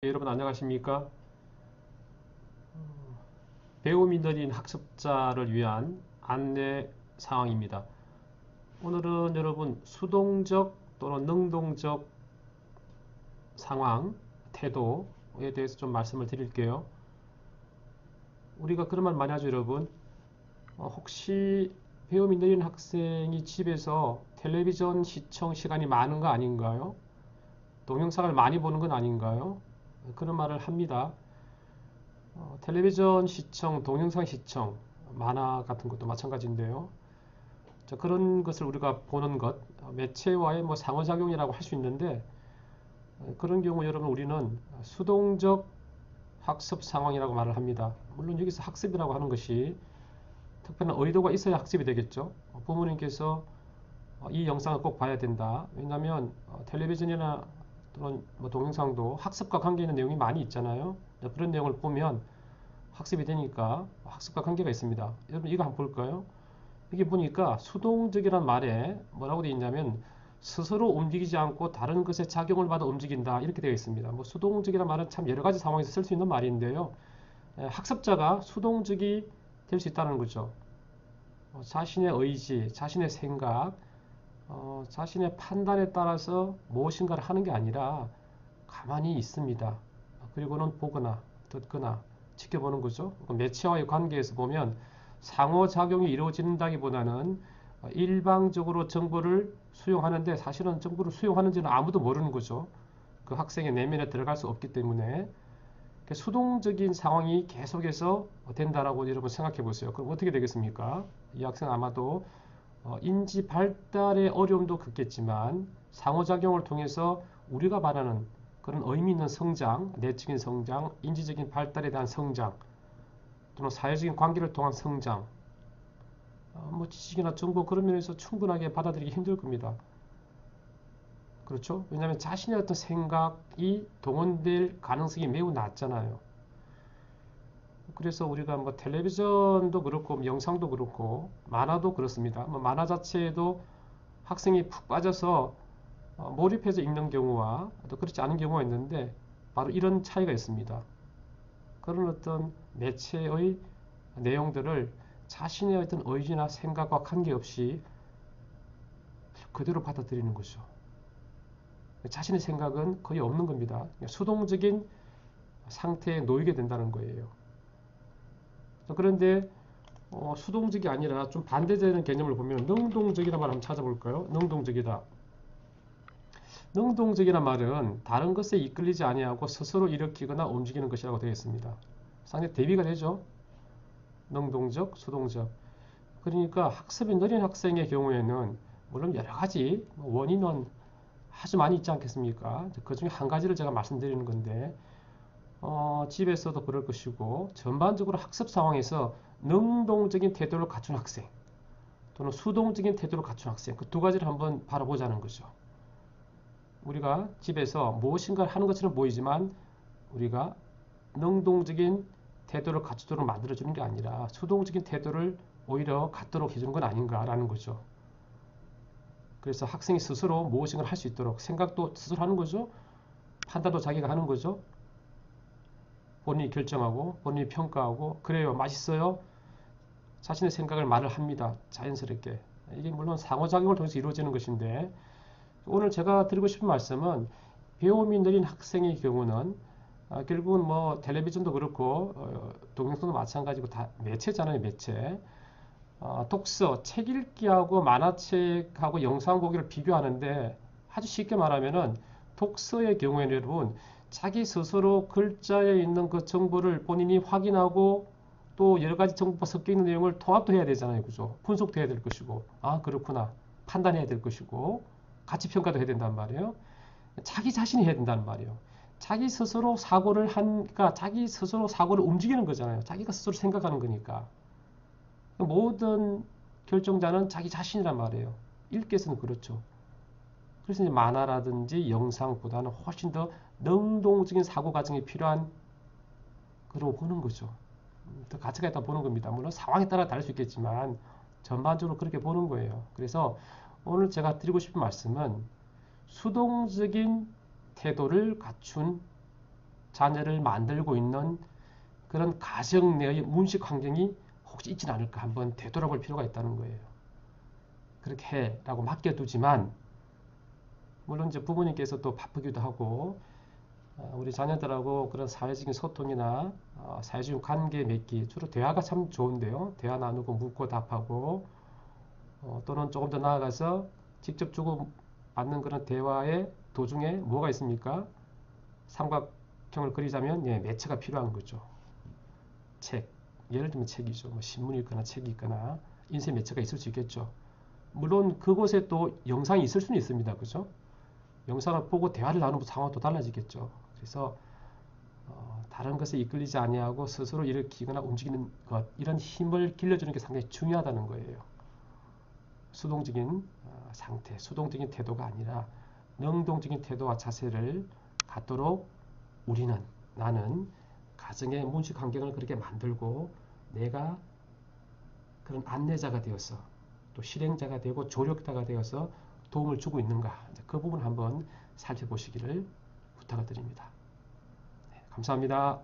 여러분 안녕하십니까? 배움이 느린 학습자를 위한 안내 사항입니다. 오늘은 여러분 수동적 또는 능동적 상황, 태도에 대해서 좀 말씀을 드릴게요. 우리가 그런 말 많이 하죠, 여러분. 혹시 배움이 느린 학생이 집에서 텔레비전 시청 시간이 많은 거 아닌가요? 동영상을 많이 보는 건 아닌가요? 그런 말을 합니다. 텔레비전 시청, 동영상 시청, 만화 같은 것도 마찬가지인데요. 자, 그런 것을 우리가 보는 것, 매체와의 뭐 상호작용이라고 할 수 있는데 그런 경우 여러분 우리는 수동적 학습 상황이라고 말을 합니다. 물론 여기서 학습이라고 하는 것이 특별한 의도가 있어야 학습이 되겠죠. 부모님께서 이 영상을 꼭 봐야 된다. 왜냐하면 텔레비전이나 또는 뭐 동영상도 학습과 관계 있는 내용이 많이 있잖아요. 그런 내용을 보면 학습이 되니까 학습과 관계가 있습니다. 여러분 이거 한번 볼까요? 여기 보니까 수동적이란 말에 뭐라고 되어 있냐면 스스로 움직이지 않고 다른 것에 작용을 받아 움직인다 이렇게 되어 있습니다. 뭐 수동적이란 말은 참 여러 가지 상황에서 쓸 수 있는 말인데요. 학습자가 수동적이 될 수 있다는 거죠. 자신의 의지, 자신의 생각, 자신의 판단에 따라서 무엇인가를 하는 게 아니라 가만히 있습니다. 그리고는 보거나 듣거나 지켜보는 거죠. 매체와의 관계에서 보면 상호작용이 이루어진다기보다는 일방적으로 정보를 수용하는데 사실은 정보를 수용하는지는 아무도 모르는 거죠. 그 학생의 내면에 들어갈 수 없기 때문에 수동적인 상황이 계속해서 된다라고 여러분 생각해 보세요. 그럼 어떻게 되겠습니까? 이 학생 아마도 인지 발달의 어려움도 겪겠지만 상호작용을 통해서 우리가 말하는 그런 의미 있는 성장, 내적인 성장, 인지적인 발달에 대한 성장, 또는 사회적인 관계를 통한 성장, 뭐 지식이나 정보 그런 면에서 충분하게 받아들이기 힘들 겁니다. 그렇죠? 왜냐하면 자신의 어떤 생각이 동원될 가능성이 매우 낮잖아요. 그래서 우리가 뭐 텔레비전도 그렇고 영상도 그렇고 만화도 그렇습니다. 뭐 만화 자체에도 학생이 푹 빠져서 몰입해서 읽는 경우와 또 그렇지 않은 경우가 있는데 바로 이런 차이가 있습니다. 그런 어떤 매체의 내용들을 자신의 어떤 의지나 생각과 관계없이 그대로 받아들이는 거죠. 자신의 생각은 거의 없는 겁니다. 수동적인 상태에 놓이게 된다는 거예요. 그런데 수동적이 아니라 좀 반대되는 개념을 보면 능동적이라는 말 한번 찾아볼까요? 능동적이다. 능동적이란 말은 다른 것에 이끌리지 아니하고 스스로 일으키거나 움직이는 것이라고 되어 있습니다. 상당히 대비가 되죠. 능동적, 수동적. 그러니까 학습이 느린 학생의 경우에는 물론 여러 가지 원인은 아주 많이 있지 않겠습니까? 그 중에 한 가지를 제가 말씀드리는 건데 집에서도 그럴 것이고 전반적으로 학습 상황에서 능동적인 태도를 갖춘 학생 또는 수동적인 태도를 갖춘 학생 그 두 가지를 한번 바라보자는 거죠. 우리가 집에서 무엇인가를 하는 것처럼 보이지만 우리가 능동적인 태도를 갖추도록 만들어주는 게 아니라 수동적인 태도를 오히려 갖도록 해주는 건 아닌가라는 거죠. 그래서 학생이 스스로 무엇인가를 할 수 있도록 생각도 스스로 하는 거죠. 판단도 자기가 하는 거죠. 본인이 결정하고 본인이 평가하고 그래요 맛있어요 자신의 생각을 말을 합니다. 자연스럽게. 이게 물론 상호작용을 통해서 이루어지는 것인데 오늘 제가 드리고 싶은 말씀은 배움이 느린 학생의 경우는 결국은 뭐 텔레비전도 그렇고 동영상도 마찬가지고 다 매체잖아요. 매체. 독서, 책 읽기하고 만화책하고 영상 보기를 비교하는데 아주 쉽게 말하면은 독서의 경우에는 여러분 자기 스스로 글자에 있는 그 정보를 본인이 확인하고 또 여러 가지 정보가 섞여 있는 내용을 통합도 해야 되잖아요. 그죠? 분석도 해야 될 것이고 아 그렇구나 판단해야 될 것이고 가치 평가도 해야 된단 말이에요. 자기 자신이 해야 된다는 말이에요. 자기 스스로 사고를 하니까 자기 스스로 사고를 움직이는 거잖아요. 자기가 스스로 생각하는 거니까. 모든 결정자는 자기 자신이란 말이에요. 읽기에서는 그렇죠. 그래서 이제 만화라든지 영상보다는 훨씬 더 능동적인 사고 과정이 필요한 그런 거 보는 거죠. 더 가치가 있다 보는 겁니다. 물론 상황에 따라 다를 수 있겠지만 전반적으로 그렇게 보는 거예요. 그래서 오늘 제가 드리고 싶은 말씀은 수동적인 태도를 갖춘 자녀를 만들고 있는 그런 가정 내의 문식 환경이 혹시 있지는 않을까 한번 되돌아볼 필요가 있다는 거예요. 그렇게 해라고 맡겨두지만 물론 이제 부모님께서 또 바쁘기도 하고 우리 자녀들하고 그런 사회적인 소통이나 사회적인 관계 맺기 주로 대화가 참 좋은데요. 대화 나누고 묻고 답하고 또는 조금 더 나아가서 직접 주고받는 그런 대화의 도중에 뭐가 있습니까? 삼각형을 그리자면 매체가 필요한 거죠. 책, 예를 들면 책이죠. 뭐 신문이 있거나 책이 있거나 인쇄 매체가 있을 수 있겠죠. 물론 그곳에 또 영상이 있을 수는 있습니다. 그죠? 영상을 보고 대화를 나누면 상황이 또 달라지겠죠. 그래서 다른 것에 이끌리지 아니하고 스스로 일으키거나 움직이는 것 이런 힘을 길러주는 게 상당히 중요하다는 거예요. 수동적인 상태, 수동적인 태도가 아니라 능동적인 태도와 자세를 갖도록 나는 가정의 문식 환경을 그렇게 만들고 내가 그런 안내자가 되어서 또 실행자가 되고 조력자가 되어서 도움을 주고 있는가 그 부분 한번 살펴보시기를 부탁을 드립니다. 네, 감사합니다.